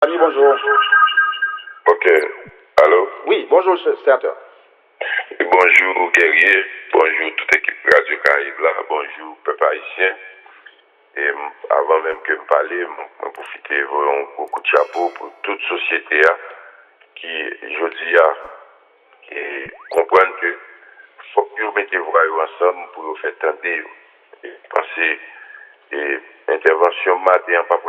Ami, bonjour. Ok. Allô? Oui, bonjour, sénateur. Bonjour, guerrier. Bonjour, toute équipe Radio Caraïbe là. Bonjour, peuple haïtien. Et avant même que me parler, je profiter un coup de chapeau pour toute société qui, je dis, qui comprendre que faut que vous mettez voix ensemble pour vous faire tendre et penser et intervention matin pas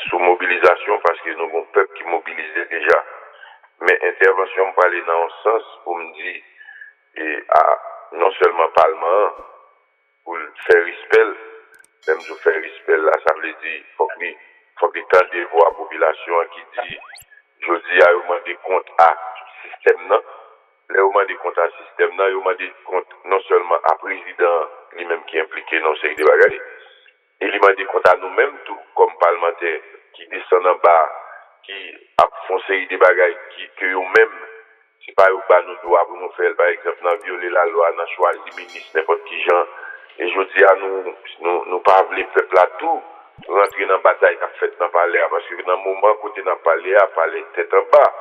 sous mobilisation parce que nous avons un peuple qui mobilisait déjà. Mais intervention parler dans un sens pour me dire et non seulement Parlement pour faire respect, même je faire respect là, ça veut dire faut que tant de voix la population qui dit je dis à demander compte à système là, les demander compte à système là, demander compte non seulement à président lui-même qui est impliqué dans ces bagages, et lui demander compte à nous-mêmes tout comme parlementaires qui descendent en bas, qui font série de bagages que eux-mêmes c'est pas eux nous droit pour nous faire par exemple dans violer la loi, dans choisir ministre n'importe qui gens et je dis à nous pas voulons peuple là tout rentrer dans la bataille qu'a fait dans palais parce que dans le moment côté dans palais à parler tête en bas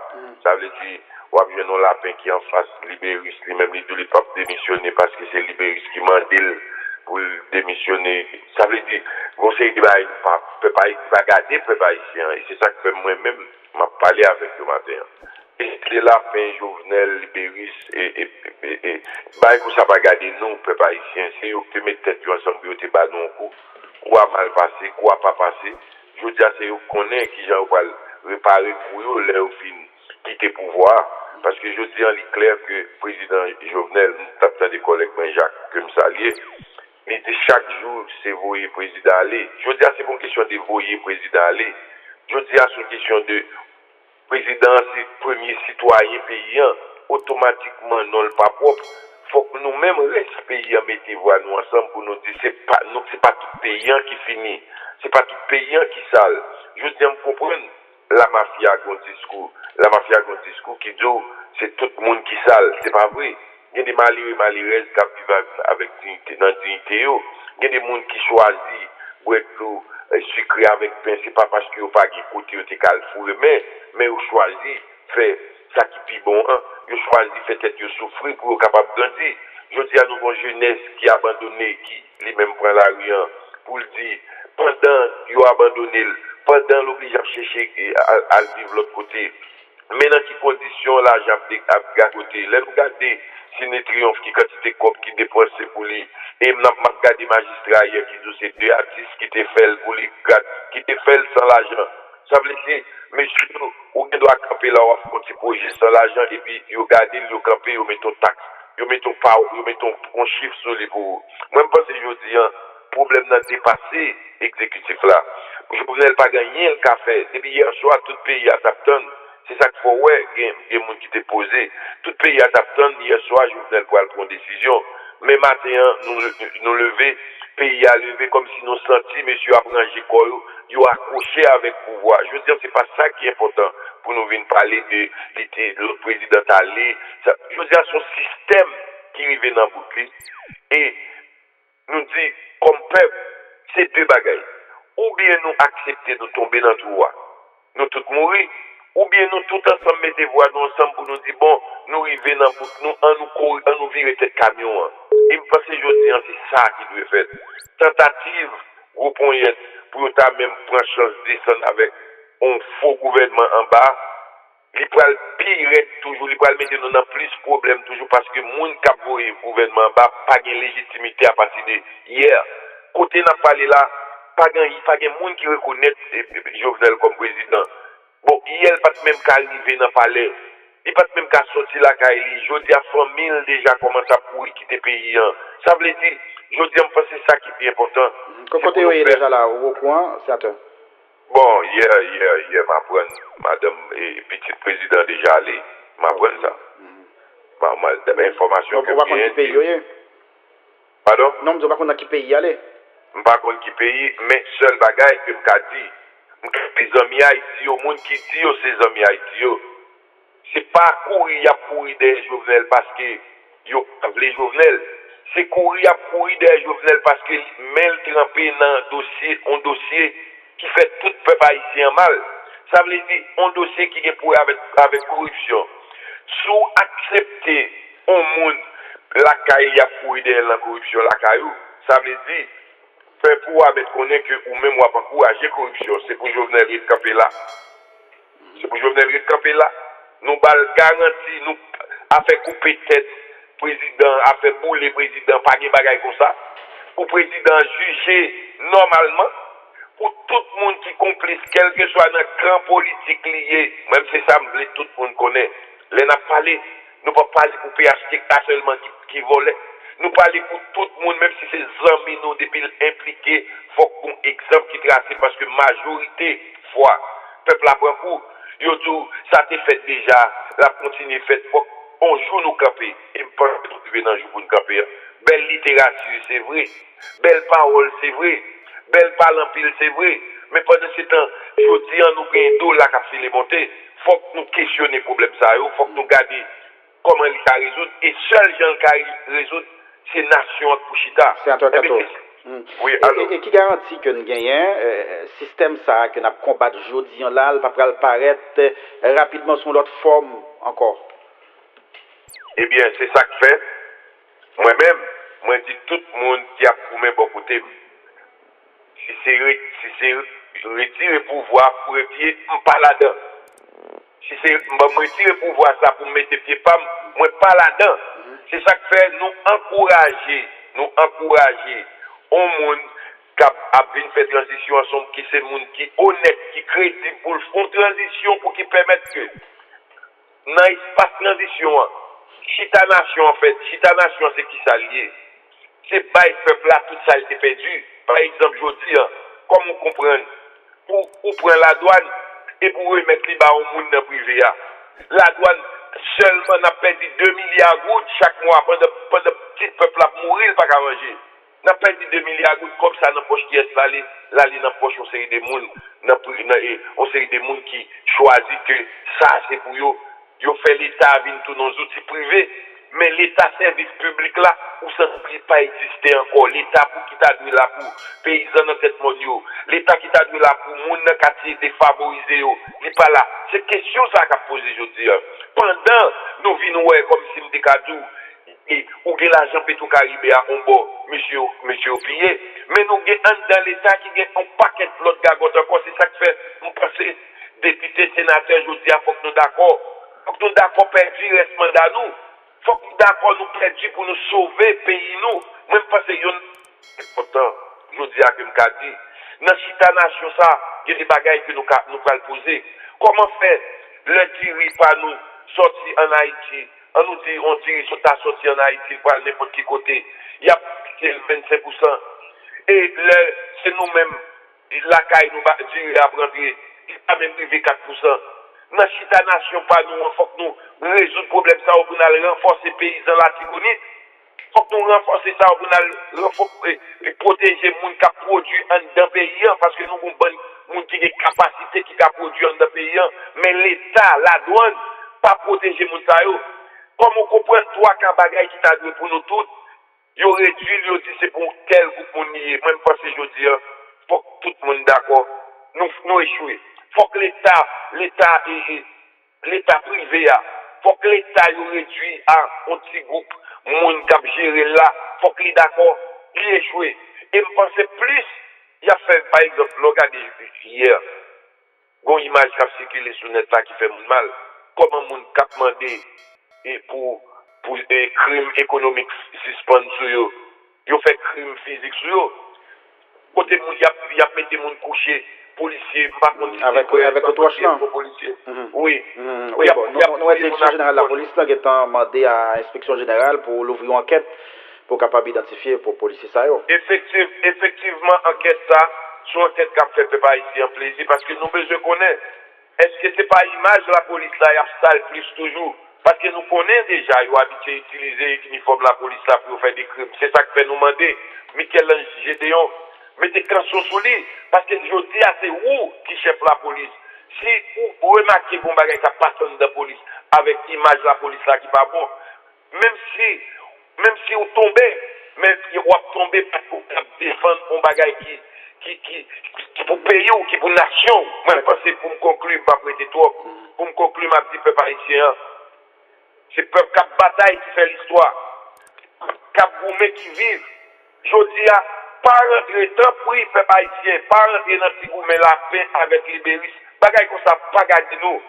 ça veut dire ou bien non lapin qui en face Libéris lui-même il doit pas démissionner parce que c'est Libéris qui mandile pour démissionner ça veut dire conseil de bail peut pas garder peuple haïtien et c'est ça que moi-même m'a parlé avec le matin. Et les lapins, Jovenel, Libéris, et bah, ça va garder nous, peuple haïtien, c'est eux qui mettent tête ensemble, qui te battent nous coup. Quoi mal passé, quoi pas passé. Je veux dire, c'est eux qui connaissent qui j'en va réparer pour eux, leur fin, quitter pouvoir. Parce que je dis en clair que le président Jovenel, nous des collègues Jacques, comme ça, il dit chaque jour, c'est voyer président aller. Je veux dire, c'est pas une question de voyer président aller. Je veux dire, c'est une question de président, c'est premier citoyen paysan, automatiquement non pas propre. Faut que nous-mêmes restent payants, mettez voix nous ensemble pour nous dire c'est pas tout paysan qui finit, c'est pas tout paysan qui sale. Je dis me comprendre, la mafia a un discours qui dit c'est tout le monde qui sale, c'est pas vrai. Il y a des malheureux malheureuses qui vivent avec dignité dans dignité. Il y a des gens qui choisissent boire de l'eau sucré avec pain, c'est pas parce que vous pas côté vous calfouré mais vous choisissez faire ça qui est bon vous choisissez faire tête souffrir pour être capable de grandir. Je dis à nos bonnes jeunesse qui abandonné qui lui-même prend la rue pour le dire pendant vous abandonné pendant l'obligé à chercher à vivre l'autre côté. Mais dans quelles conditions l'argent a gagoté? Là, regardez Ciné Triomphe qui quantité comme qui dépense pour lui. Et m'a regardé magistrat hier qui dit c'est deux artistes qui te fait pour lui, qui te fait sans l'argent. Ça veut dire, monsieur, on doit camper là, on va faire un projet sans l'argent et puis, vous regardez, vous campez, vous mettez un taxe, vous mettez un chiffre sur les pour. Moi, je pense que je dis, problème n'a dépassé exécutif là. Je ne voulais pas gagner le café. Depuis hier soir, tout le pays a tapé. C'est ça qu'il faut, ouais, il y a des gens qui t'ont posé. Tout le pays a tapé. Hier soir, je voulais prendre une décision. Mais matin, nous lever, pays a levé comme si nous sentions, monsieur Abrangé Koyo, il a accroché avec pouvoir. Je veux dire, c'est pas ça qui est important pour nous venir parler de l'autre président allé. Je veux dire, son système qui arrive dans le bouclier. Et nous dit, comme peuple, c'est deux bagailles. Ou bien nous accepter de tomber dans tout roi, nous tous mourir, ou bien nous tous ensemble mettre voix nous ensemble pour nous dire, bon, nous arriver dans nous virer tête camion. Et je pense que je dis, c'est ça qui doit faire. Tentative, gros point, pour nous même prendre chance de descendre avec un faux gouvernement en bas. Il peut le pire toujours, il peut le mettre dans plus de problèmes toujours parce que les gens qui ont le gouvernement n'a pas de légitimité à partir de hier. Côté n'a parlé là, il n'y a pas de gens qui reconnaissent Jovenel comme président. Bon, hier, il n'y a pas même qu'à arriver dans le palais. Il n'y a pas même qu'à sortir la Kaili. Je dis à famille déjà commence à pourrir quitter le pays. Ça veut dire, je dis que c'est ça qui est important. Côté où est déjà là, au point, c'est bon, hier, madame et petit président déjà allé, m'apprendre ça. Mal d'informations que on va contre qui pays, oui. Pardon? Non, je ne sais pas contre qui pays aller. Je ne sais pas contre qui pays, mais seul bagage que je dis, les amis Haïti, au monde qui dit ces amis Haïti, c'est pas courir à courir des Jovenel parce que yo les Jovenel. C'est courir à courir des Jovenel parce que mêle trempé dans un dossier qui fait tout peuple haïtien mal. Ça veut dire un dossier qui est pour avec corruption. Sous accepter un monde, la caille a pour aider la corruption, la caillou, ça veut dire, faire pour mettre connaître que ou même pas encourager corruption. C'est pour Jovenel Rive camper là. C'est pour Jovenel Rive camper là. Nous bal garanti, nous a fait couper tête, président, a fait bouler président, pas de bagaille comme ça. Pour président juger normalement. Pour tout le monde qui complice, quel que soit notre camp politique lié, même si ça me plaît, tout le monde connaît. Les n'a parlé, nous ne pouvons pas parler pour PHTK seulement qui volait. Nous parlons pour tout le monde, même si c'est amis nous depuis impliqués, il faut qu'on exemple qui trace parce que majorité fois, peuple apprend coup, yo tout, ça t'est fait déjà, la continue fait, faut qu'on joue nous camper, et pas trouver dans le jour pour nous camper. Belle littérature, c'est vrai. Belle parole, c'est vrai. Belle parle en pile, c'est vrai. Mais pendant ce temps, je dis, nous avons dos là qui a les monter. Il faut que nous questionnions les problèmes. Il faut que nous gardions comment ils peuvent résoudre. Et seul gens qui peuvent résoudre, c'est Nation pour Chita. C'est un truc Oui, alors. Et qui garantit que nous gagnons système ça, que nous combattons aujourd'hui là, il va pas paraître rapidement sous l'autre forme encore? Eh bien, c'est ça que fait. Moi-même, moi dis tout le monde qui a promis beaucoup de temps. Si c'est retirer pouvoir pour pied, pas là-dedans. Si c'est retirer pouvoir ça pour mettre pied femme, moi pas là-dedans. C'est ça que fait nous encourager au monde qui a fait transition ensemble, qui c'est monde qui est honnête, qui est crédible pour faire une transition pour qui permette que dans l'espace transition, Chita Nation en fait, Chita Nation c'est qui s'allie. C'est pas le peuple là, tout ça a été perdu. Par exemple, je dis, comme on comprend, pour prendre la douane et pour remettre les bas au monde dans privé. La douane seulement a perdu 2 milliards de gouttes chaque mois pendant le petit peuple à mourir, pas qu'à manger. On a perdu 2 milliards de gouttes comme ça dans la poche qui est là, dans la poche, on série des monde, on série des monde qui choisissent que ça c'est pour eux. Ils fait l'État avec tous nos outils privés. Mais l'État service public là, où ça ne peut pas exister encore. L'État pour qui t'a donné là pour paysans dans cette mondiale. L'État qui t'a donné là pour moun dans quartier défavorisé yo. Il n'est pas là. C'est question ça qu'a posé aujourd'hui. Pendant nous venons comme si nous décadou et ou que l'argent peut tout caribé à un bon monsieur Opié. Mais nous avons dans l'État qui a un paquet de l'autre gagote encore. C'est ça qui fait nous passer député, sénateur, je dis, il faut que nous d'accord. Il faut que nous d'accord perdu le reste mandat nous. Il faut que nous d'accord nous perdu pour nous sauver le pays nous. Même parce que c'est important, je dis à comme qu'a dit, dans Chita Nation ça, il y a des bagailles que nous allons poser. Comment faire le tirer par nous sortir en Haïti? On tire sur ta sortie en Haïti pour n'importe quel côté. Il y a 25%. Et c'est nous-mêmes, la caille nous va dire à rentrer. Il n'y a même privé 4%. Dans Chita Nation, pas nous, il faut que nous résoudre le problème ça, pour nous renforcer les paysans latigonite. Il faut que nous renforcer ça, pour nous protéger les gens qui produisent dans le pays, parce que nous avons des gens qui ont des capacités qui produisent dans le pays. Mais l'État, la douane, pas protéger les gens. Comme on comprend, toi, qu'un bagage qui t'a donné pour nous tous, il aurait dû lui dire c'est pour quel groupe on y est. Même parce que je dis, il faut que tout le monde d'accord. Nous échouer. Il faut que l'État privé, il faut que l'État réduit à un petit groupe, monde qui a géré là, il faut qu'il est d'accord, il échoue. Et je pense plus, il a fait par exemple, regardez hier, une image qui a circulé sur le net là qui fait mal. Comment monde qui a demandé pour crime économique suspend sur eux, ils ont fait crime physique sur eux. Côté moun y a mis des gens couchés, policiers, pas avec le toit là. Oui. Oui, bon, nous, la direction générale de la police là, qui est demandé à l'inspection générale pour l'ouvrir une enquête pour capable identifier pour policiers ça. Effectivement, enquête ça, c'est une enquête qu'a fait pas ici en plaisir parce que nous besoin connaître. Est-ce que c'est pas l'image de la police là, il y a sale plus toujours? Parce que nous connaissons déjà, ils ont habitué à utiliser l'uniforme de la police là pour faire des crimes. C'est ça que fait nous demander. Michel-Ange Gédéon, mettez canson sur lui. Parce que je dis à c'est où qui chef la police. Si vous remarquez qu'on bagage qui passe dans la police avec l'image de la police là qui pas bon, même si vous tombez, mais vous tombez parce que vous défendre un bagage qui pour pays ou qui pour nation. Moi, je pense pour me conclure, pas prêter trop. Pour me conclure, ma petite peuple haïtien, c'est peuple cap bataille qui fait l'histoire. Cap Goumé qui vivent. Je dis à pas rentrer tant prix peuple haïtien, pas rentrer dans petit Goumé la paix avec les Libéris. Bagay comme ça, pas garder nous.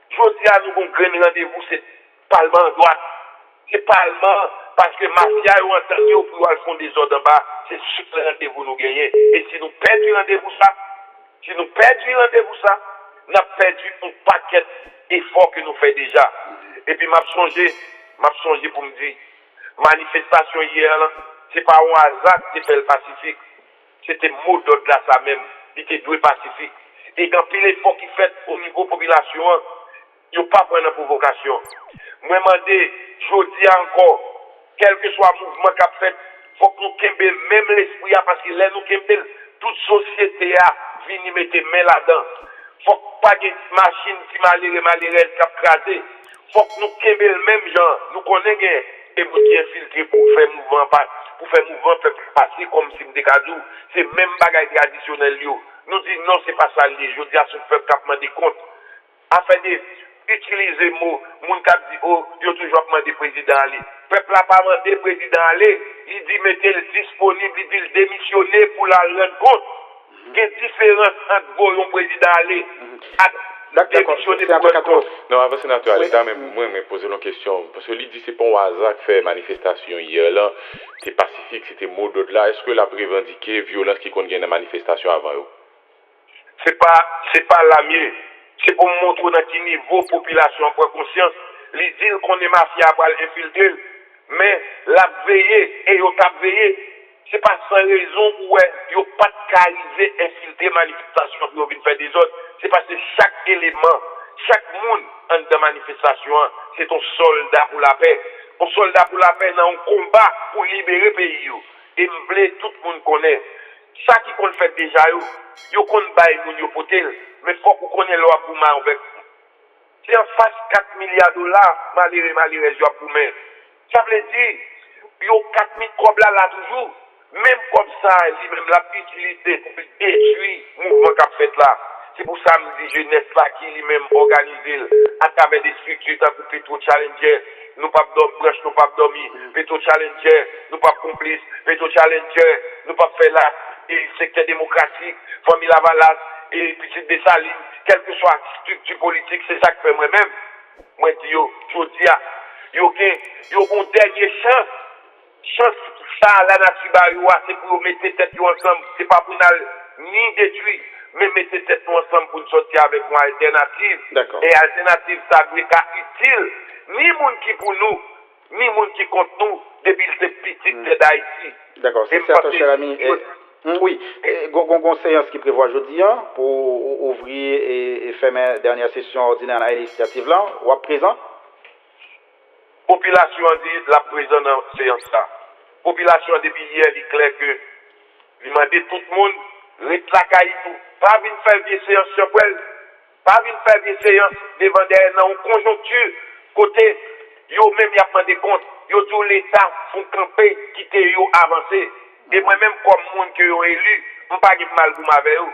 Je dis à nous qu'on grand rendez-vous, c'est Parlement droite. C'est Parlement, parce que mafia ou entendu pour aller fond des ordres en bas, c'est sûr que le rendez-vous nous gagner. Et si nous perdons le rendez-vous ça, nous avons perdu un paquet d'efforts que nous faisons déjà. Et puis m'a songé pour me dire, manifestation hier là, c'est pas un hasard qui fait le Pacifique. C'était mot d'ordre là ça même, il était doué Pacifique. Et quand il l'effort qui fait au niveau population, il n'y a pas prendre provocation. Moi, je dis encore, quel que soit le mouvement qu'a fait, il faut que nous kembe même l'esprit, parce que là, nous kembe, toute société a venu mettre main là-dedans. Il faut pas de machine qui malheureuse qui a crasé. Il faut que nous kembe le même genre. Nous connaissons des gens qui infiltrés pour faire mouvement peuple passer comme si nous décadons. C'est même bagaille traditionnel. Nous disons non, c'est pas ça. Je dis à ce peuple qui a demandé compte. Afin d'utiliser le mot, moun kap dit, oh, il a toujours demandé président Ali. Le peuple n'a pas demandé président Ali. Il dit, mettez-le disponible, il dit, le démissionner pour la rendre compte. Il y a une différence entre vous et le président Ali. D'accord, non, avant sénateur, l'État, moi, me poser une question. Parce que lui dit, c'est pas un hasard qui fait manifestation hier là. C'est pacifique, c'était mot d'ordre là. Est-ce que la prévendiqué violence qui contient la manifestation avant eux? C'est pas la mienne. C'est pour montrer dans quel niveau la population prend conscience. Les dit qu'on est mafia pour infiltrer. Mais la veillée, et yon t'a veillé, c'est pas sans raison où il n'y a pas de caractère infiltrer manifestation pour venir faire des autres. C'est parce que chaque élément, chaque monde en de manifestation, c'est un soldat pour la paix. Un soldat pour la paix dans un combat pour libérer le pays. Et tout le monde connaît. Ça qui qu'on fait déjà, yo qu'on baille moun yo potel, mais faut qu'on connaisse loi pour ma avec. Si en face 4 milliards de dollars, malheureux, yo pour mais. Ça veut dire, yo 4 000 cob là toujours. Même comme ça, lui même la utilité pour détruire le mouvement qu'a fait là. C'est pour ça que je dis jeunesse là qui lui-même organisé à travers des structures comme Petro Challenger. Nous pas branche, nous pas dormir. Petro Challenger, nous pas complices. Petro Challenger, nous pas faire là. Et secteur démocratique, famille Lavalas, et Petite Dessalines, quelle que soit la structure politique, c'est ça que fait moi-même. Moi, je dis, je dis, yo une dernière chance, ça, la nature, c'est pour mettre tête ensemble, c'est pas pour nous ni détruire, mais mettre tête ensemble pour nous sortir avec une alternative. D'accord. Et alternative, ça doit être utile, ni monde qui pour nous, ni monde qui contre nous, depuis ce petit d'Haïti. D'accord, c'est certain, cher ami. Oui, gon séance qui prévoit jeudi pour ouvrir et faire ma dernière session ordinaire à l'initiative là, ou à présent? Population dit la présente dans la séance là. Population depuis hier, il est clair que il m'a dit tout le monde, reste la caille tout. Pas venir faire des séances sur elle. Pas venir faire des séances devant derrière dans une conjoncture. Côté, yo même y a demandé compte. Yo tout l'État font camper, quitter yo avancer. Et moi-même, comme monde que yo élu, on pas de mal pour m'avec eux.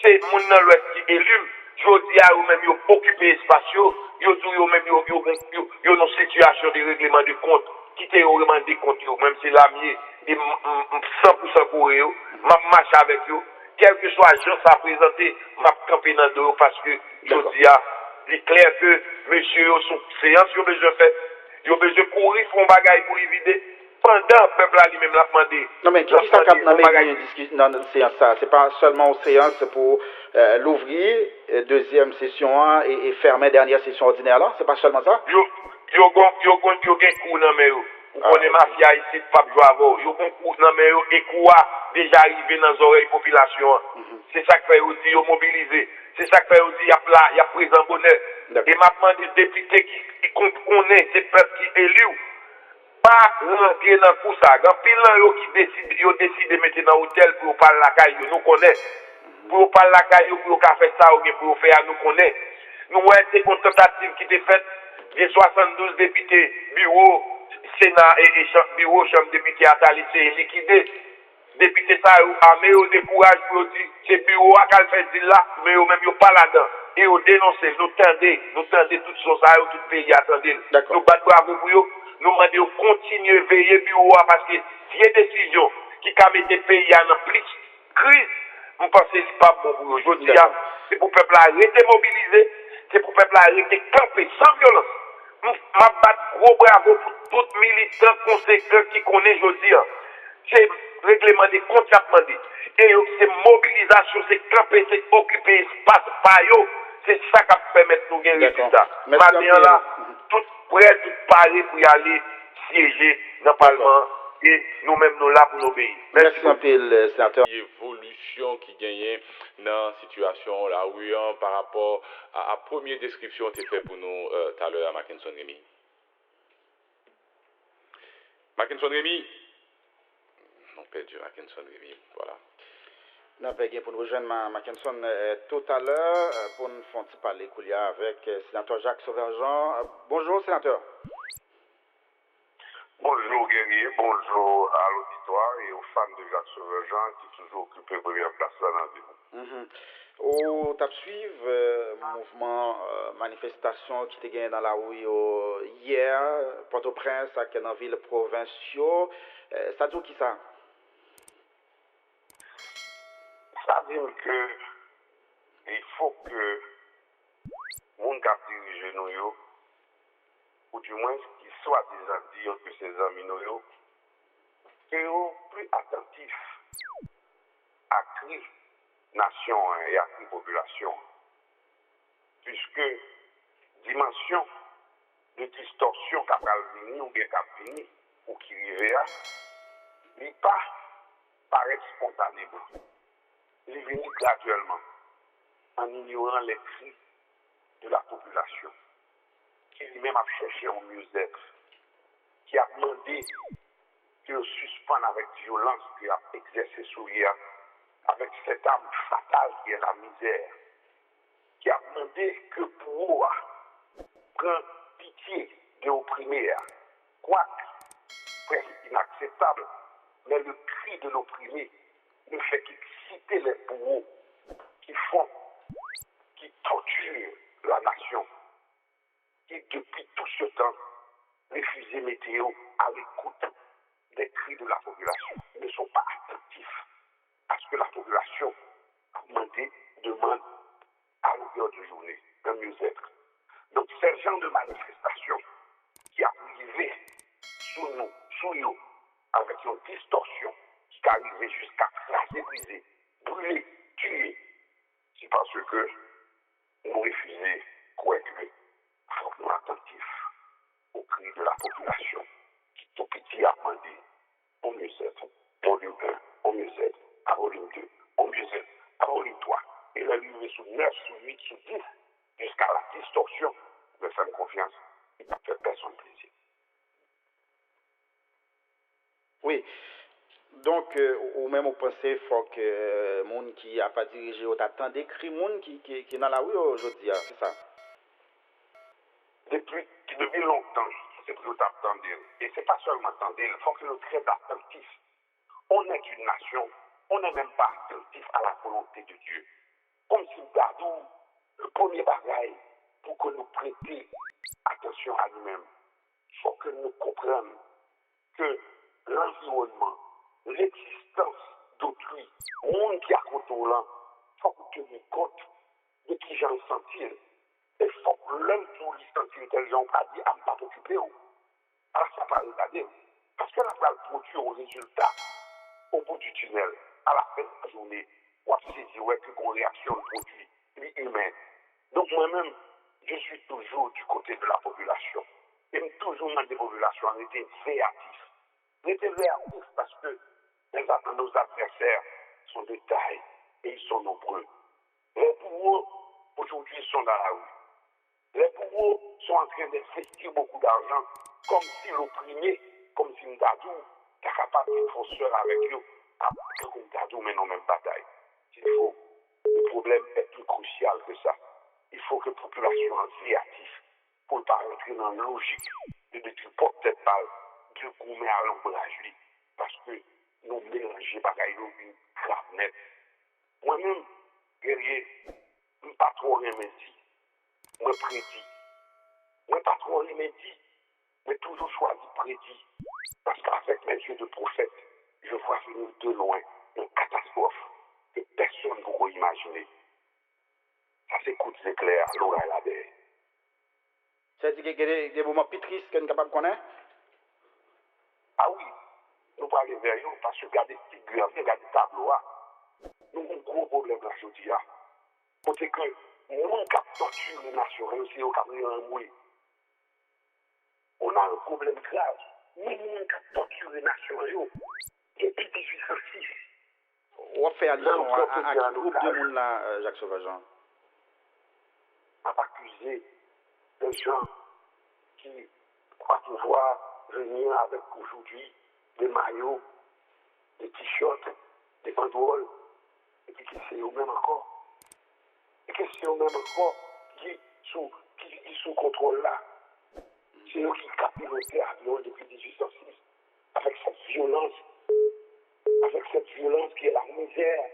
C'est monde dans l'Ouest qui élu. Je dis à eux même yo occuper espace yo tout yo même yo dans situation de règlement de compte. Quitter yo demander compte yo, même si l'ami et 100% pour eux, m'a marche avec eux. Quel que soit l'agence à présenter, m'a camper dans deux parce que je dis à il est clair que monsieur son séance yo besoin fait. Yo besoin courir font bagaille pour éviter. Pendant le peuple a lui-même l'a demandé. Non mais qui ça cap dans la séance ça, c'est pas seulement une séance pour l'ouvrir deuxième session et fermer dernière session ordinaire là, c'est pas seulement ça? Yo gen kou nan men yo. Ou konen mafia ici pas jouer avant. Yo gen kou nan men yo et kou déjà arrivé dans les oreilles population. C'est ça que fait aussi yo mobiliser. C'est ça que fait aussi y a présent bonheur. Et maintenant des députés qui connaissent ces peuples qui élus pas rentrer dans tout ça. Quand pile yo qui décide de mettre dans hôtel pour parler la caille, nous connaît. Pour parler la caille pour faire ça ou bien pour faire nous connaît. Nous ouais c'est une tentative qui était faite des 72 députés bureau Sénat et bureau chambre députés à laissé liquidé. député ça armé au décourage pour dire c'est bureau à qu'elle fait dire là mais eux même yo pas là-dedans et au dénoncer nous tendez toute chose ça tout pays attendez nous battre bravo pour eux nous demander continuer veiller bureau parce que vieille décision qui a mis le pays en plus crise on pense que c'est pas bon pour eux je dis c'est pour le peuple arrêter mobiliser c'est pour le peuple arrêter camper sans violence m'a battre gros bravo pour tout militant conséquent qui connaît je dis c'est règlement des comptes à demander. Et c'est mobilisation, c'est camper, c'est occuper espace par eux. C'est ça qui permet de nous gagner résultat. Maintenant là, tout prêt, tout paré pour y aller siéger dans le Parlement et nous-mêmes nous là pour nos pays. Merci un peu, sénateur. Évolution qui gagnait dans la situation là où par rapport à la première description que tu fait pour nous tout à l'heure à Mackinson Rémy. Mackinson Rémy. On perdu Mackinson Rémy, voilà. Nous avons pour nous rejoindre Mackinson tout à l'heure pour nous faire parler avec le sénateur Jacques Sauverjean. Bonjour, sénateur. Bonjour, guerrier. Bonjour à l'auditoire et aux fans de Jacques Sauverjean qui toujours occupent la première place là dans le débat. Au tap suivre mouvement manifestation qui était gagné dans la rue hier, Port-au-Prince, à dans ville provinciaux. Ça dit qui ça? Ça veut dire que il faut que mon cap dirige nous, ou du moins qui soit des dire que ces amis nous, soient plus attentifs à cri nation et à cri population. Puisque dimension de distorsion qu'a venir ou bien qu'a venir ou qui vivra, n'est pas paraître spontanément. Il vient graduellement en ignorant les cris de la population qui lui-même a cherché un mieux-être, qui a demandé que suspende avec violence qu'il a exercé sur lui, avec cette arme fatale qui est la misère, qui a demandé que pour eux, prendre pitié de l'opprimé, quoique presque inacceptable, mais le cri de l'opprimé ne fait qu'exciter les bourreaux qui torturent la nation, qui depuis tout ce temps, les fusées météo à l'écoute des cris de la population ne sont pas attentifs à ce que la population demande à longueur de journée, un mieux-être. Donc, ces gens de manifestation qui arrivaient sous nous, avec une distorsion qui arrivait jusqu'à craser, briser, brûler, tuer, c'est parce que nous refusons fortement attentifs aux cris de la population qui tout petit a demandé au mieux-être, volume 1, au mieux-être, à volume 2, au mieux-être, à volume 3. Et l'arrivée sous 9, sous 8, sous 10, jusqu'à la distorsion, de faire confiance, il ne fait personne plaisir. Oui. Donc, ou même au pensez faut que monde qui a pas dirigé au temps d'écrit monde qui est dans la rue aujourd'hui, c'est ça. Depuis longtemps, c'est pour nous attendre. Et c'est pas seulement attendre, il faut que nous soyons très attentifs. On est une nation, on n'est même pas attentif à la volonté de Dieu. Comme si nous gardons le premier bagage pour que nous prêtions attention à nous-mêmes. Il faut que nous comprenions que l'environnement, l'existence d'autrui, le monde qui a contrôlant, il faut que nous tenions compte de qui j'en sentir. Et il faut que l'homme pour lui sentir intelligent pas dit à ne pas t'occuper. Alors ça va regarder. Parce que là, on va produire un résultat au bout du tunnel, à la fin de la journée, on va se dire que une réaction de produit humain. Donc moi-même, je suis toujours du côté de la population. Et toujours dans des populations, on était réactifs. On était réactifs parce que nos adversaires sont de taille et ils sont nombreux. Les bourreaux, aujourd'hui, sont dans la rue. Les bourreaux sont en train d'investir beaucoup d'argent comme si l'opprimé, comme si Ndadou, est capable de faire seul avec eux, avec Ndadou, mais non même bataille. Il faut. Le problème est plus crucial que ça. Il faut que la population soit réactive pour ne pas rentrer dans la logique de porte-tête balle, de goumer à l'ombrage, parce que nous mélanger bagaille une grave net. Moi-même, guerrier, je ne pas trop rien dit. Moi prédit. Moi pas trop rien dit, mais toujours choisi prédit. Parce qu'avec mes yeux de prophète, je vois venir de loin une catastrophe que personne ne pourrait imaginer. Ça s'écoute, c'est clair, l'oreille là-dedans. C'est-à-dire qu'il y a des moments plus tristes que nous sommes capables de connaître? Ah oui, nous parlons vers eux parce que regardez les figures, regardez les tableaux. Nous avons un gros problème là aujourd'hui. Côté que nous avons torturé les nations, aussi au Cameroun, oui. On a un problème grave. Nous avons torturé les nations depuis 1806. On va faire allusion à quel groupe de monde là, Jacques Sauvagean? On va accuser des gens qui croient pouvoir venir avec aujourd'hui des maillots, des t-shirts, des banderoles, et puis qui c'est eux-mêmes encore. Et que c'est eux-mêmes encore qui sous contrôle là. C'est eux qui capilotent l'avion depuis 1806 avec cette violence qui est la misère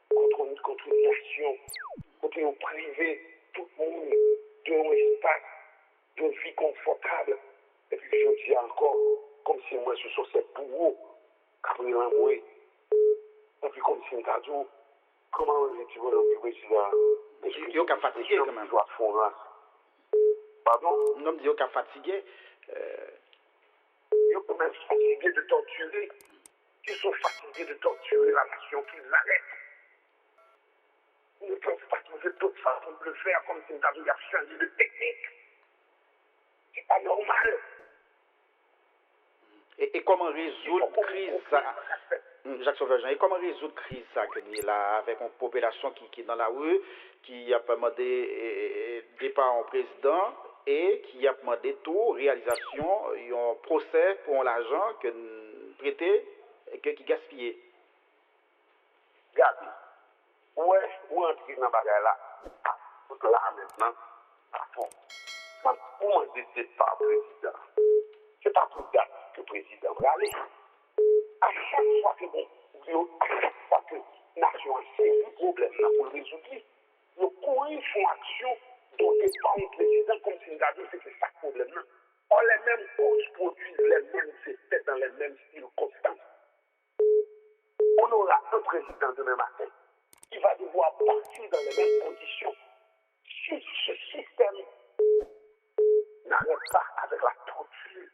contre une nation, contre une privée, tout le monde d'un espace, d'une vie confortable. Et puis je dis encore, comme si moi je suis cette bourreau, qu'après l'envoyer. Et puis comme si on dit, comment tu veux le président? Il est fatigué quand même. Pardon? Non, il est fatigué. Ils sont même fatigués de torturer. Ils sont fatigués de torturer la nation, qu'ils arrêtent. Ils ne peuvent pas trouver d'autres façons de le faire, comme si nous avions changé de technique. C'est pas normal. Et comment résoudre la crise ça? Jacques Sauvagean, et comment résoudre la crise ça que nous là avec une population qui est dans la rue, qui a demandé départ en président et qui a demandé tout, réalisation, un procès pour l'argent que nous prêté et qui gaspillé? Regardez, où entrer dans la bagarre là? Là maintenant, à fond. Quand on dit pas président, c'est pas pour date que le président va aller. À chaque fois que la nation a un problème là pour le résoudre, nous font action dont dépend le président comme si nous avions fait ça le problème là. Or les mêmes causes produisent les mêmes effets dans les mêmes styles constants. On aura un président demain matin qui va devoir partir dans les mêmes conditions. Si ce système n'arrête pas avec la torture,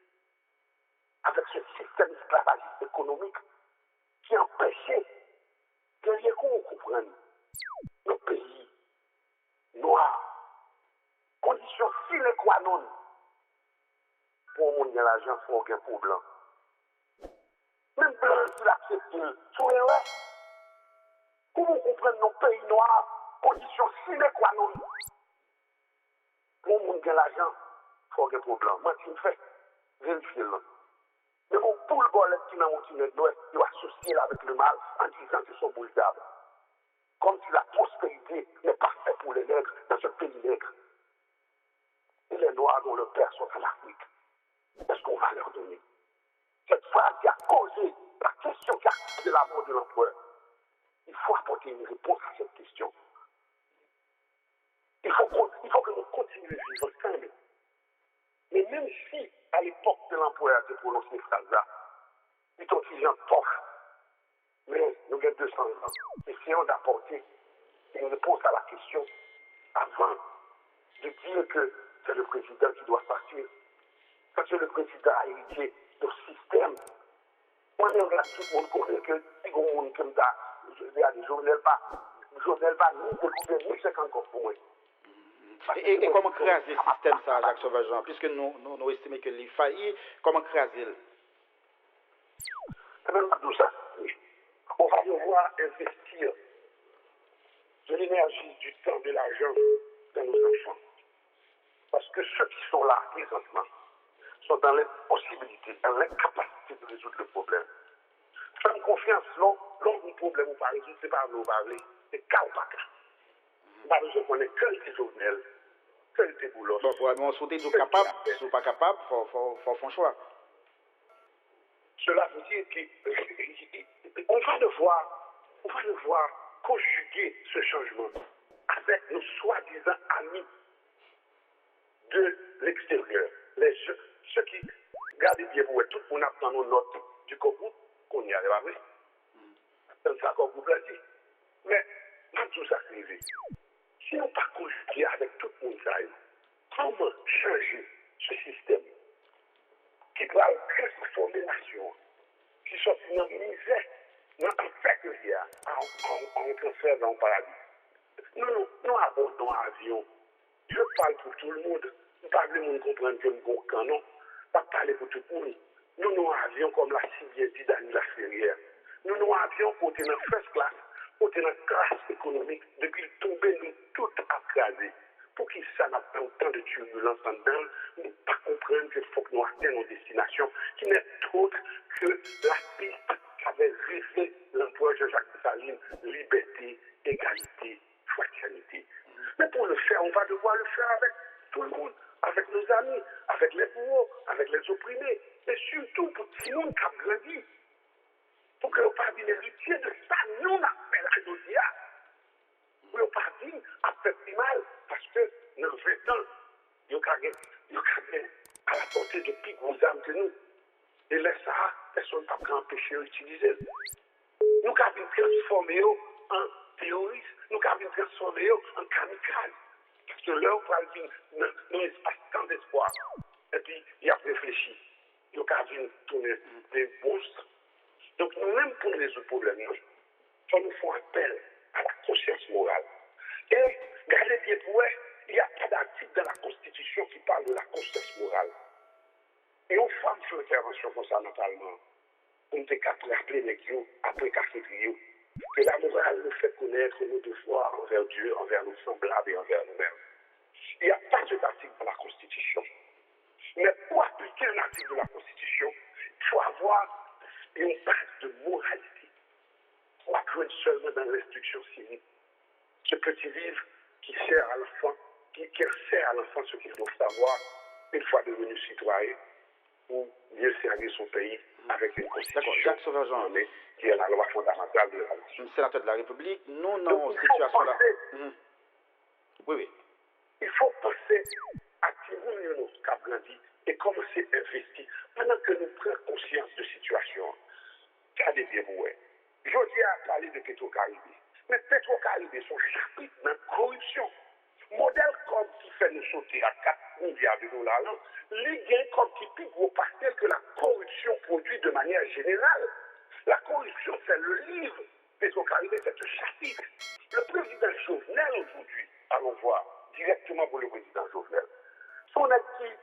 avec ce système esclavagiste économique qui empêchait que les gens comprennent le pays noir, condition sine qua non pour mon l'argent, il faut pour blanc. Même blanc, s'il accepte, sur les ouais. Comment comprendre nos pays noirs, condition sine qua non pour mon l'argent, il faut pour blanc. Moi, tu me fais vérifier là. Mais mon boule bolette qui m'a monté l'ouest, il va associer avec le mal en disant que c'est son boule d'arbre. Comme si la prospérité n'est pas faite pour les nègres dans ce pays nègre. Et les noirs dont le père sont en Afrique. Est-ce qu'on va leur donner? Cette phrase qui a causé la question qui a causé la mort de l'empereur. Il faut apporter une réponse à cette question. Il faut que nous continuions de vivre ensemble. Mais même si, à l'époque de l'empereur de prononcer cette phrase-là, il est aussi en poche. Mais nous avons 200 ans. Essayons d'apporter une réponse à la question avant de dire que c'est le président qui doit partir. Parce que le président a hérité de ce système. Moi, je regarde tout le monde connaît que si on monde comme ça, je regarde Jovenel pas, nous, c'est 50 encore pour moi. Et comment craser ce système ça, Jacques Sauvagean? Puisque nous estimons que les faillit, comment craser? C'est même pas tout ça. On va devoir investir de l'énergie, du temps, de l'argent dans nos enfants. Parce que ceux qui sont là présentement sont dans l'impossibilité, dans l'incapacité de résoudre le problème. Faites confiance, l'homme du problème ou pas résoudre, c'est pas nous parler, c'est cas ou pas cas. Pas besoin qu'on ait que les Jovenel, que les Boulos. Bon, on souhaite être capable, si on n'est pas capable, il faut faire un choix. Cela veut dire qu'on va devoir conjuguer ce changement avec nos soi-disant amis de l'extérieur. Ceux qui, regardez bien, pour tout le monde attend nos notes du concours, qu'on y arrive avec. C'est ça qu'on vous l'a dit. Mais, dans tout ça arrivé, si on ne pas conjuguer avec tout le monde, comment changer ce système qui doit transformer la nation, qui sont dans la misère, dans un fait qu'il y a, en transfert dans le paradis. Nous abordons l'avion. Je parle pour tout le monde. Nous ne parlons pas de comprendre que nous avons un canon. Pas parler pour tout le monde. Nous avions, comme l'a si bien dit Daniel la Ferrière, nous avions côté dans first class, côté dans classe économique, depuis le tombé, nous tout écrasés. Pour qui ça n'a pas autant de turbulences en dedans, nous ne pas comprendre qu'il faut que nous atteignions nos destinations, qui n'est autre que la piste qu'avait rêvé l'empereur Jean-Jacques Dessalines, liberté, égalité, fraternité. Mais pour le faire, on va devoir le faire avec tout le monde, avec nos amis, avec les bourreaux, avec les opprimés, et surtout pour tout le monde qui a grandi. Pour que nous pas dire l'héritier de ça, nous on appelle à Jodia. Pour ne pas dire à faire plus mal, parce que dans 20 ans, il y a à la portée de plus gros armes que nous. Et là, ça, personne n'a pas empêché d'utiliser. Nous avons transformé en terroristes, nous avons transformé en kamikazes. Parce que là, on va venir dans un espace tant d'espoir. Et puis, il a réfléchi. Nous avons tourné des monstres. Donc, nous-mêmes, pour résoudre le problème, il nous faut appel à la conscience morale. Et, regardez bien pour vous, il n'y a pas d'article dans la Constitution qui parle de la conscience morale. Et on femme sur l'intervention comme ça, notamment, on ne peut qu'à rappeler les guillemets, après cafétéria, que la morale nous fait connaître nos devoirs envers Dieu, envers nos semblables et envers nous-mêmes. Il n'y a pas cet article dans la Constitution. Mais pour appliquer un article de la Constitution, il faut avoir une base de moralité. Pour apprendre seulement dans l'instruction civique. Ce petit livre qui sert à l'enfant, qui sert à l'enfant ce qu'il doit savoir une fois devenu citoyen, pour mieux servir son pays avec une constitution Jacques Sauvageant, qui est la loi fondamentale de la nation. Sénateur de la République, nous, dans cette situation-là. Oui. Il faut penser à qui nous avons grandi et commencer à investir pendant que nous prenons conscience de la situation. Regardez bien, vous. Je dis à parler de Petro-Caribé. Mais Petro-Caribé, son chapitre dans la corruption. Modèle comme qui fait nous sauter à 4 milliards de dollars, les gains comme qui plus gros parcelle que la corruption produit de manière générale. La corruption, c'est le livre. Petro-Caribé, c'est le chapitre. Le président Jovenel, aujourd'hui, allons voir directement pour le président Jovenel. Son actif,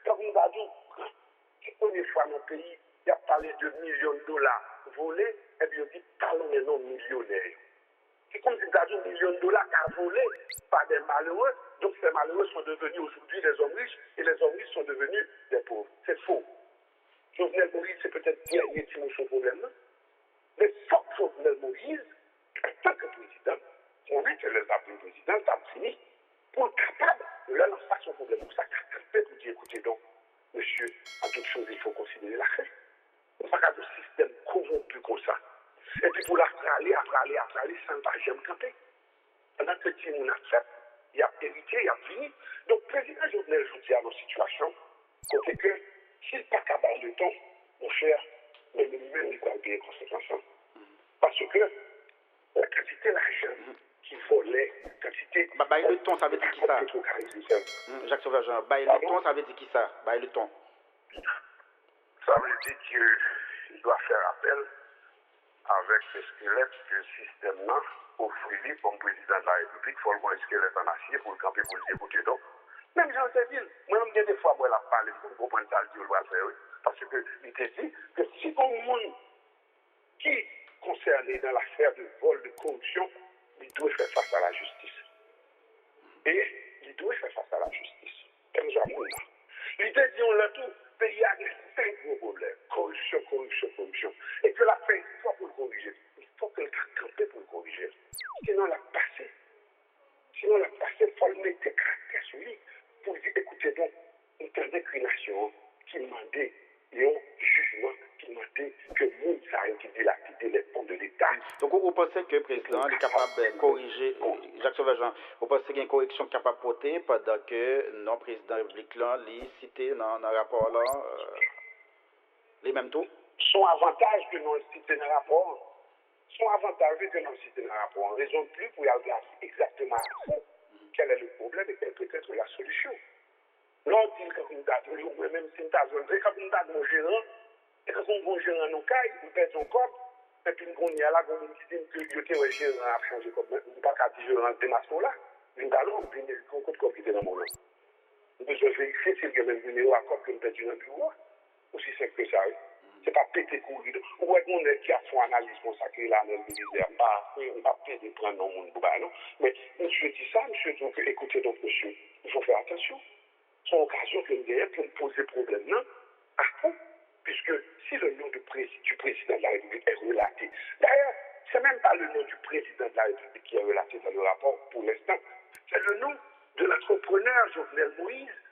comme nous avons dit, la première fois dans le pays, il a parlé de millions de dollars volés, et bien il dit parlons des non millionnaires. C'est comme si nous avions millions de dollars à voler par des malheureux, donc ces malheureux sont devenus aujourd'hui des hommes riches, et les hommes riches sont devenus des pauvres. C'est faux. Jovenel Moïse, c'est peut-être dernier qui nous son problème, mais sans Jovenel Moïse, en tant que président, on met que les abris président, ça a fini, pour être capable de leur lancer son problème. Pour ça, capable pour dire, écoutez donc, monsieur, en toute chose, il faut considérer la fin. On ne peut pas avoir un système corrompu comme ça. Et puis pour la aller, ça ne va jamais camper. Pendant que petit monde accepte, il y a hérité, il y a fini. Donc, le président Jovenel Joutier a une situation, côté que, s'il n'est pas capable de temps, mon cher, mais lui-même, il va payer conséquence. Parce que la quantité d'argent qui volait, quantité. Bail le ton, ça veut dire qui ça? Jacques Sauvageant, bail le ton, ça veut dire qui ça? Bail le ton. Ça veut dire qu'il doit faire appel avec le squelette que le système là offrit comme président de la République. Il faut le voir le squelette en acier pour le camper, pour le dégoûter. Donc, même Jean Séville, moi-même, des fois, moi, la parle, pour comprendre ça, je dois le faire, oui. Parce que il te dit que si bon monde qui est concerné dans l'affaire de vol, de corruption, il doit faire face à la justice. Et il doit faire face à la justice. Comme ça, il te dit, on l'a tout, le pays a 5 gros problèmes. Corruption. Et que la fin, il faut pour le corriger. Il faut que le camper pour le corriger. Sinon, la passé, il faut le mettre caractère sur lui pour dire, écoutez donc, une déclination qui demandait un jugement, qui vous pensez que le président est capable de corriger, Jacques Sauvageant, vous pensez qu'il y a une correction capable de porter pendant que non président de la République là, lui cité dans le rapport là, les mêmes taux? Son avantage que nous citer dans le rapport, son avantage que nous citer dans le rapport, en raison de plus pour y aller exactement quel est le problème et quelle peut être la solution. L'on dit que nous avons, même si nous avons, quand nous avons un gérant, et quand nous avons un gérant dans caille, nous perdons corps, et puis nous y a là, nous disons que je suis un gérant à changer comme nous pas qu'à dire gérant de maçon là, nous allons venir compte comme qui était dans mon nom. Nous devons vérifier si le même numéro à corps que nous perdons dans le bureau, aussi simple que ça. C'est pas péter courir. Ou est-ce qu'on est qui a son analyse consacrée là dans le ministère, on va peut-être prendre dans mon bout, non. Mais monsieur dit ça, monsieur dit que écoutez donc monsieur, il faut faire attention. C'est une occasion que nous avons pour nous poser problème, non? À fond. Puisque si le nom du président de la République est relaté, d'ailleurs, c'est même pas le nom du président de la République qui est relaté dans le rapport pour l'instant, c'est le nom de l'entrepreneur Jovenel Moïse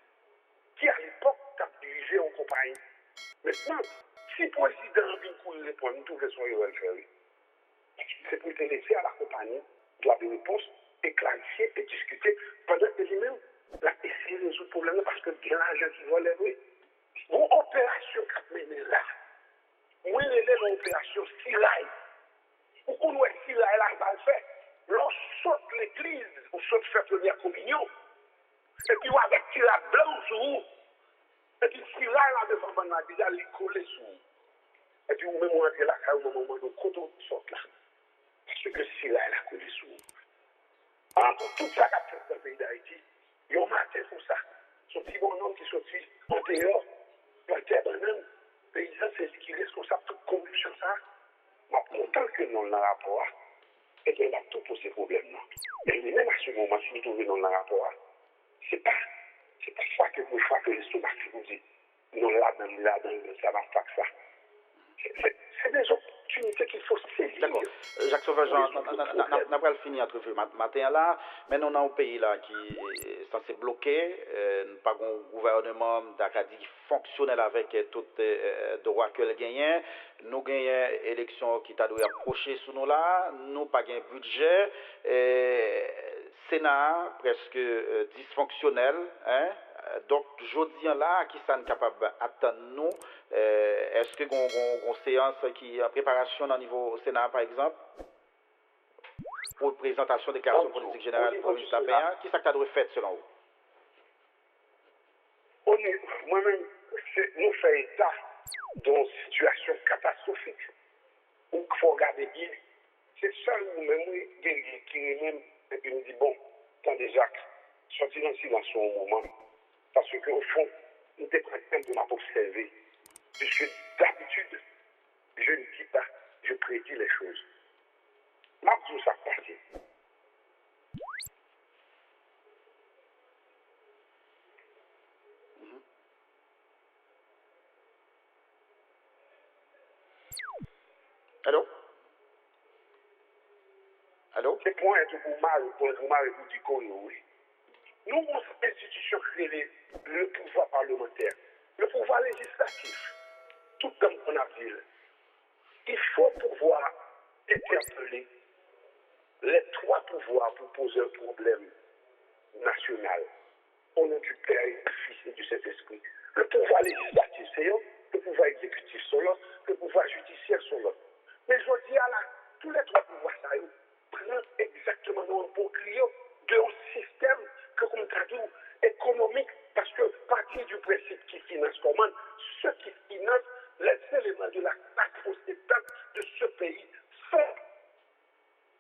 qui à l'époque a dirigé en compagnie. Maintenant, si le président vient courir répondre, nous trouvons son faire. C'est pour te laisser à la compagnie droit de réponse et clarifier et discuter pendant que lui-même a essayé de résoudre le problème parce que bien l'argent qui va l'élever. Mon opération qui menée là, moi, je l'ai l'opération Sirail. Pourquoi nous, Sirail là, va le faire? L'on saute l'église, on saute faire première communion. Et puis, avec la blanc sur vous. Et puis, Sirail là, devant mon habit, il colle sur vous. Et puis, vous même, on entre là, au moment où quand on sort là. Parce que Sirail là, collé sur vous. Entre tout ça qu'a fait dans le pays d'Haïti, ils ont maté pour ça. Son petit bonhomme qui sortit en dehors, planter banane, paysan, c'est lui qui est responsable de toute corruption, ça. Mais pourtant que nous, dans le rapport, et bien, il a tout pour ces problèmes-là. Et même à ce moment, si nous trouvons dans le rapport, c'est pas ça que nous faisons que l'estomac qui vous dit, non, là, ça va faire ça. C'est des opportunités qu'il faut saisir. D'accord. Jacques Sauvageant, on n'a pas fini entrevue matin là, mais nous avons un pays là qui est censé bloquer, nous pas un gouvernement d'Acadie fonctionnel avec tout droit que le gagnent. Nous gagnons élection qui t'a dû approcher sous nous là, nous pas un budget, Sénat presque dysfonctionnel, hein. Donc, je dis là, qui sont capables d'attendre nous, est-ce que une séance qui est en préparation au niveau Sénat, par exemple, pour présentation de déclaration politique générale pour le ministre de la qui ça que tu as fait selon vous? Moi-même, nous faisons état d'une situation catastrophique. Où il faut regarder bien. C'est seul nous-mêmes qui même et puis nous dit bon, attendez Jacques, sortis dans le silence au moment. Parce qu'au fond, nous sommes de m'observer. Puisque d'habitude, je ne dis pas, je prédis les choses. Ma dis ça passe. Allô? Allô? C'est pour être pour vous dire oui. Nous, notre institution créée le pouvoir parlementaire, le pouvoir législatif, tout comme on a dit. Il faut pouvoir interpeller les trois pouvoirs pour poser un problème national. Au nom du Père et du Fils et du Saint-Esprit. Le pouvoir législatif, c'est l'autre, le pouvoir exécutif, c'est l'autre, le pouvoir judiciaire, c'est l'autre. Mais je dis à là, tous les trois pouvoirs, ça prennent exactement un bouclier d'un système que, comme tu as dit, économique, parce que partir du principe qui finance commande, ceux qui financent les éléments de la classe possédante de ce pays font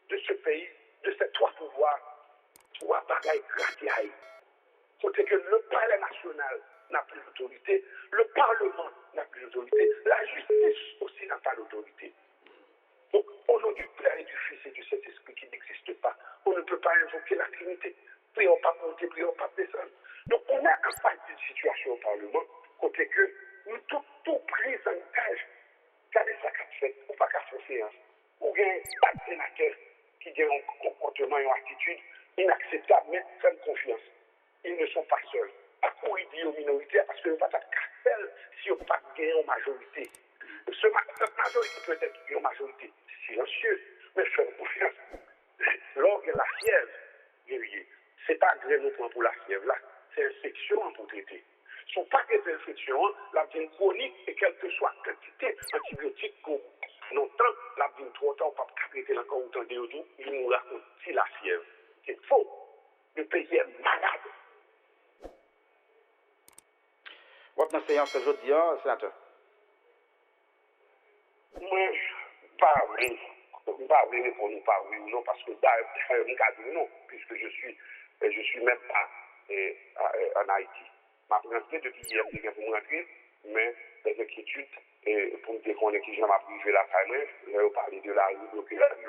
de ce pays, de ces trois pouvoirs, trois bagailles gratiailles. Côté que le palais national n'a plus d'autorité, le Parlement n'a plus d'autorité, la justice aussi n'a pas d'autorité. Donc, au nom du Père et du Fils et du Saint-Esprit qui n'existe pas, on ne peut pas invoquer la Trinité. Prions pas monter, prions pas descendre. Donc, on a un face d'une situation au Parlement, côté que nous tout pris en cage. Qu'avec ça qu'a fait, ou pas qu'à faire séance, ou bien un sénateur qui a un comportement et une attitude inacceptable, mais faites confiance. Ils ne sont pas seuls. À quoi il dit aux minorités, parce que nous ne pouvons pas faire si on n'a pas gagné en majorité. Cette majorité peut être une majorité silencieuse, Mais fais confiance. Lorsque la fièvre, c'est pas gré nous prend pour la fièvre là, c'est infection pour traiter. Si on pas traiter l'infection, la vie chronique et quelle que soit la quantité d'antibiotiques qu'on longtemps, la vie trop tard, on ne peut pas traiter encore autant de tout, il nous raconte si la fièvre. C'est faux. Le pays est malade. Votre séance aujourd'hui, sénateur? Moi, pas oui. Pas oui, répondre pas oui ou non, parce que non, puisque je suis même pas en Haïti. Ma rentrée depuis hier, c'est pour me rentrer, mais les inquiétudes, pour me dire qu'on est qui j'en m'a privé la famille, je vais vous parler de la rue, bloquer la rue,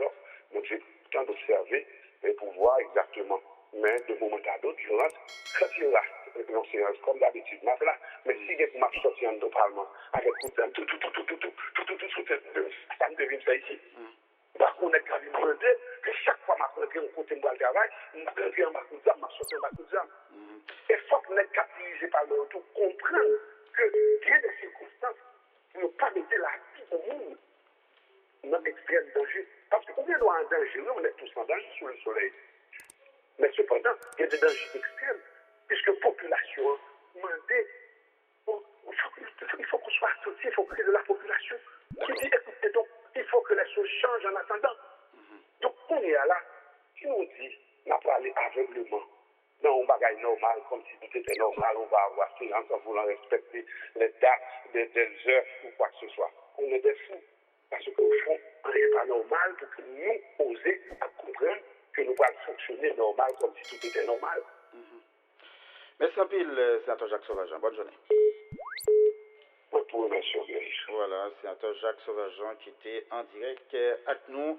donc j'ai temps d'observer et pour voir exactement. Mais de moment à d'autre, je rentre, quand il est là, non, c'est comme d'habitude, là, mais si il m'a sorti en deux parlement, avec tout, ça me devine ça ici. Parce qu'on est quand même demandé que chaque fois que je rentre côté de travail, je rentre en Bakouzam, je sors en Bakouzam. Et il faut que les cas dirigés par le retour comprennent que il y a des circonstances pour ne pas mettre la vie du monde dans l'extrême danger. Parce qu'on est en danger, on est tous en danger sous le soleil. Mais cependant, il y a des dangers extrêmes, puisque la population demandait, il faut qu'on soit associé, il faut créer de la population. Qui dit, écoutez donc, il faut que les choses changent en attendant. Donc, on est là, si on dit, on n'a pas aller aveuglement dans un bagage normal, comme si tout était normal, on va avoir silence en voulant respecter les dates, des heures ou quoi que ce soit. On est des fous. Parce qu'au fond, on n'est pas normal pour que nous oser à comprendre que nous allons fonctionner normal comme si tout était normal. Merci un peu, sénateur Jacques Sauvagean. Bonne journée. Voilà, sénateur Jacques Sauvagean qui était en direct avec nous.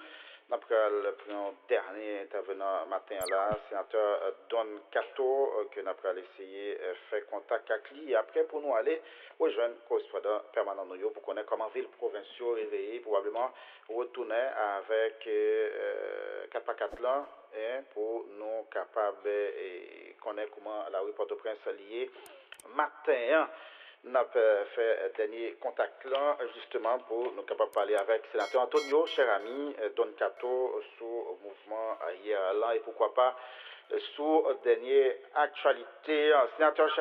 Nous avons pris un dernier intervenant matin là, sénateur Don Cato, que nous avons essayé de faire contact avec lui. Et après, pour nous aller rejoindre le correspondant permanent pour connaître comment ville provinciale réveillée, probablement retourner avec 4x4 là, pour nous capables de connaître comment la rue Port-au-Prince est liée matin. Nous avons fait dernier contact là, justement, pour nous capables de parler avec le sénateur Antonio, cher ami, Don Cato, sur le mouvement hier là, et pourquoi pas, sur dernière actualité. Sénateur, cher